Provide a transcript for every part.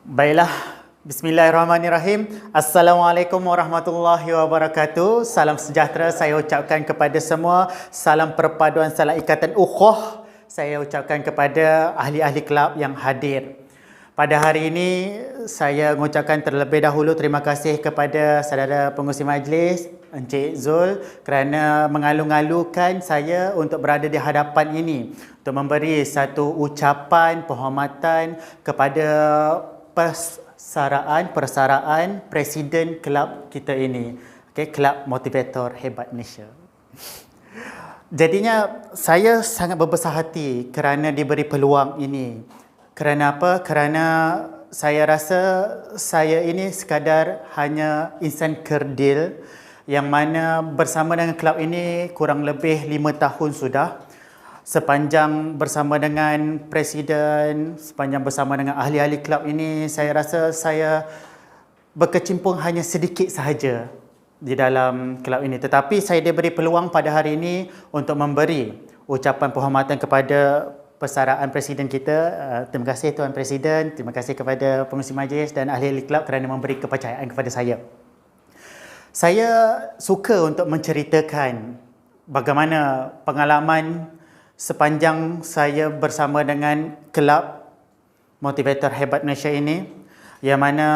Baiklah, Bismillahirrahmanirrahim. Assalamualaikum warahmatullahi wabarakatuh. Salam sejahtera saya ucapkan kepada semua. Salam perpaduan, salam ikatan ukhuwah saya ucapkan kepada ahli-ahli kelab yang hadir. Pada hari ini, saya mengucapkan terlebih dahulu terima kasih kepada saudara pengurusi majlis, Encik Zul, kerana mengalu-alukan saya untuk berada di hadapan ini untuk memberi satu ucapan penghormatan kepada persaraan Presiden kelab kita ini. Okay, Kelab Motivator Hebat Malaysia. Jadinya saya sangat berbesar hati kerana diberi peluang ini. Kerana apa? Kerana saya rasa saya ini sekadar hanya insan kerdil yang mana bersama dengan kelab ini kurang lebih 5 tahun sudah. Sepanjang bersama dengan Presiden, sepanjang bersama dengan ahli-ahli kelab ini, saya rasa saya berkecimpung hanya sedikit sahaja di dalam kelab ini. Tetapi saya diberi peluang pada hari ini untuk memberi ucapan penghormatan kepada persaraan Presiden kita. Terima kasih Tuan Presiden, terima kasih kepada pengurusi majlis dan ahli-ahli kelab kerana memberi kepercayaan kepada saya. Saya suka untuk menceritakan bagaimana pengalaman sepanjang saya bersama dengan Kelab Motivator Hebat Malaysia ini, yang mana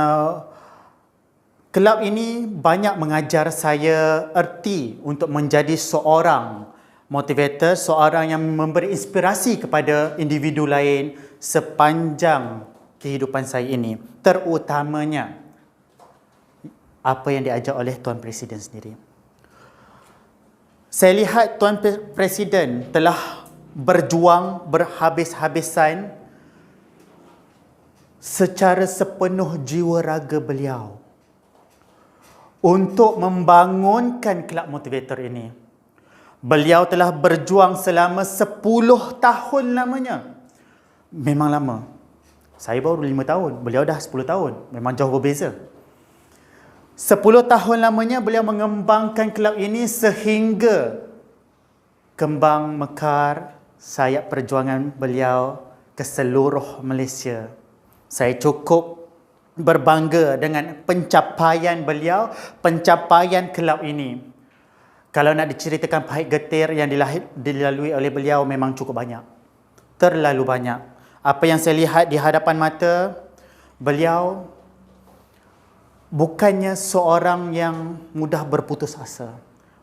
kelab ini banyak mengajar saya erti untuk menjadi seorang motivator, seorang yang memberi inspirasi kepada individu lain sepanjang kehidupan saya ini. Terutamanya apa yang diajar oleh Tuan Presiden sendiri. Saya lihat Tuan Presiden telah berjuang berhabis-habisan secara sepenuh jiwa raga beliau untuk membangunkan Kelab Motivator ini. Beliau telah berjuang selama 10 tahun lamanya. Memang lama. Saya baru 5 tahun, beliau dah 10 tahun. Memang jauh berbeza. 10 tahun lamanya beliau mengembangkan kelab ini sehingga kembang mekar sayap perjuangan beliau ke seluruh Malaysia. Saya cukup berbangga dengan pencapaian beliau, pencapaian kelab ini. Kalau nak diceritakan pahit getir yang dilalui oleh beliau memang cukup banyak. Terlalu banyak. Apa yang saya lihat di hadapan mata, beliau bukannya seorang yang mudah berputus asa.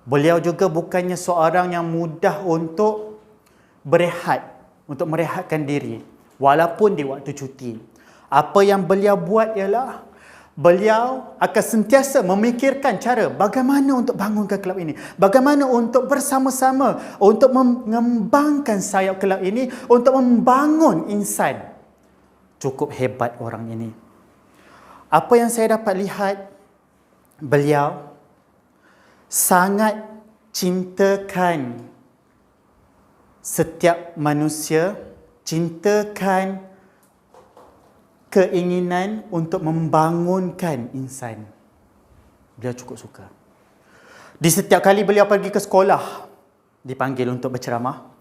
Beliau juga bukannya seorang yang mudah untuk berehat, untuk merehatkan diri, walaupun di waktu cuti. Apa yang beliau buat ialah, beliau akan sentiasa memikirkan cara bagaimana untuk bangunkan kelab ini, bagaimana untuk bersama-sama, untuk mengembangkan sayap kelab ini, untuk membangun insan. Cukup hebat orang ini. Apa yang saya dapat lihat, beliau sangat cintakan setiap manusia, cintakan keinginan untuk membangunkan insan. Beliau cukup suka. Di setiap kali beliau pergi ke sekolah, dipanggil untuk berceramah,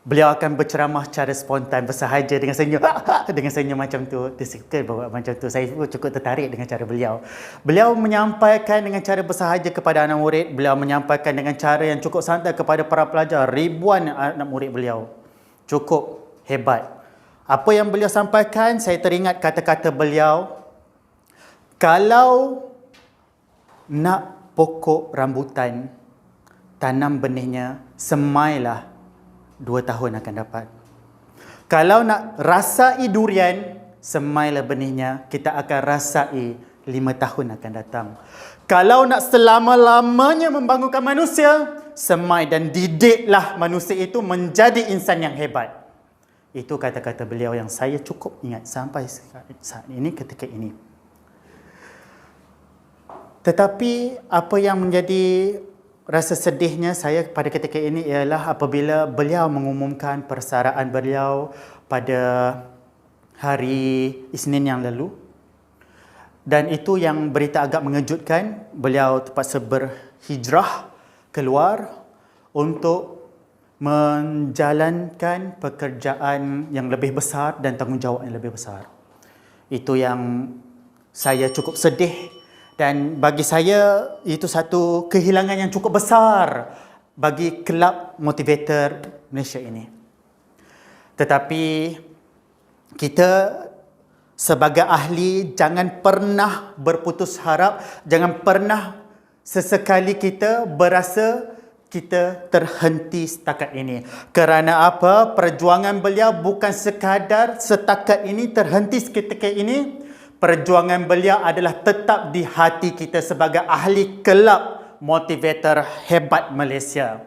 beliau akan berceramah secara spontan, bersahaja dengan senyum. Dengan senyum macam tu. Dia suka bawa macam tu. Saya pun cukup tertarik dengan cara beliau. Beliau menyampaikan dengan cara bersahaja kepada anak murid. Beliau menyampaikan dengan cara yang cukup santai kepada para pelajar. Ribuan anak murid beliau. Cukup hebat. Apa yang beliau sampaikan, saya teringat kata-kata beliau. Kalau nak pokok rambutan, tanam benihnya, semailah 2 tahun akan dapat. Kalau nak rasai durian, semailah benihnya, kita akan rasai 5 tahun akan datang. Kalau nak selama-lamanya membangunkan manusia, semai dan didiklah manusia itu menjadi insan yang hebat. Itu kata-kata beliau yang saya cukup ingat sampai saat ini, ketika ini. Tetapi apa yang menjadi rasa sedihnya saya pada ketika ini ialah apabila beliau mengumumkan persaraan beliau pada hari Isnin yang lalu. Dan itu yang berita agak mengejutkan. Beliau terpaksa berhijrah keluar untuk menjalankan pekerjaan yang lebih besar dan tanggungjawab yang lebih besar. Itu yang saya cukup sedih, dan bagi saya itu satu kehilangan yang cukup besar bagi kelab motivator Malaysia ini. Tetapi kita sebagai ahli jangan pernah berputus harap, jangan pernah sesekali kita berasa kita terhenti setakat ini. Kerana apa? Perjuangan beliau bukan sekadar setakat ini, terhenti seketika ini. Perjuangan beliau adalah tetap di hati kita sebagai ahli kelab motivator hebat Malaysia.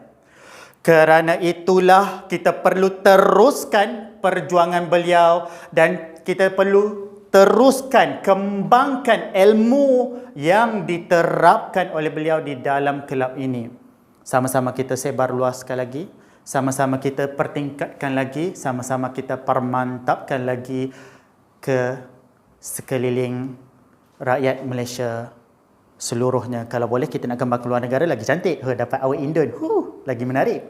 Kerana itulah kita perlu teruskan perjuangan beliau, dan kita perlu teruskan, kembangkan ilmu yang diterapkan oleh beliau di dalam kelab ini. Sama-sama kita sebarluaskan lagi, sama-sama kita pertingkatkan lagi, sama-sama kita permantapkan lagi ke sekeliling rakyat Malaysia seluruhnya. Kalau boleh kita nak kembang ke luar negara lagi cantik. Dapat awet Indon. Lagi menarik.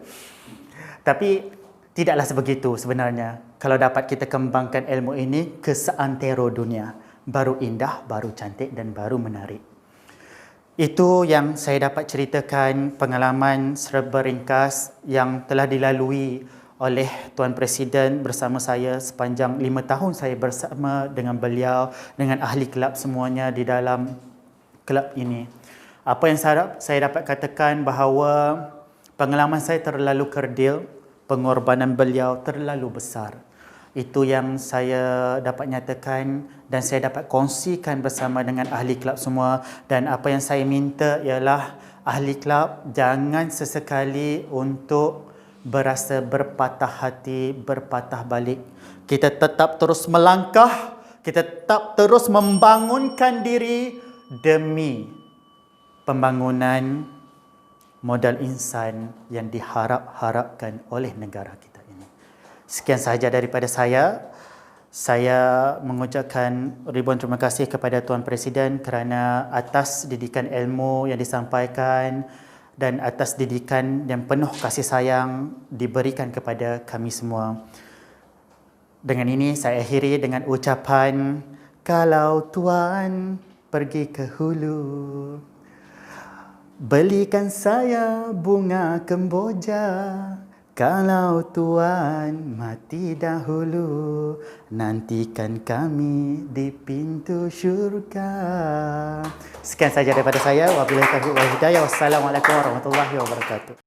Tapi tidaklah sebegitu sebenarnya. Kalau dapat kita kembangkan ilmu ini ke seantero dunia, baru indah, baru cantik dan baru menarik. Itu yang saya dapat ceritakan, pengalaman serba ringkas yang telah dilalui oleh Tuan Presiden bersama saya sepanjang 5 tahun saya bersama dengan beliau, dengan ahli kelab semuanya di dalam kelab ini. Apa yang saya dapat katakan bahawa pengalaman saya terlalu kerdil, pengorbanan beliau terlalu besar. Itu yang saya dapat nyatakan dan saya dapat kongsikan bersama dengan ahli kelab semua. Dan apa yang saya minta ialah ahli kelab jangan sesekali untuk berasa berpatah hati, berpatah balik. Kita tetap terus melangkah, kita tetap terus membangunkan diri demi pembangunan modal insan yang diharap-harapkan oleh negara kita. Sekian sahaja daripada saya. Saya mengucapkan ribuan terima kasih kepada Tuan Presiden kerana atas didikan ilmu yang disampaikan dan atas didikan yang penuh kasih sayang diberikan kepada kami semua. Dengan ini saya akhiri dengan ucapan, kalau Tuan pergi ke hulu, belikan saya bunga kemboja. Kalau Tuan mati dahulu, nantikan kami di pintu syurga. Sekian saja daripada saya. Wabillahi taufiq wal hidayah. Wassalamualaikum warahmatullahi wabarakatuh.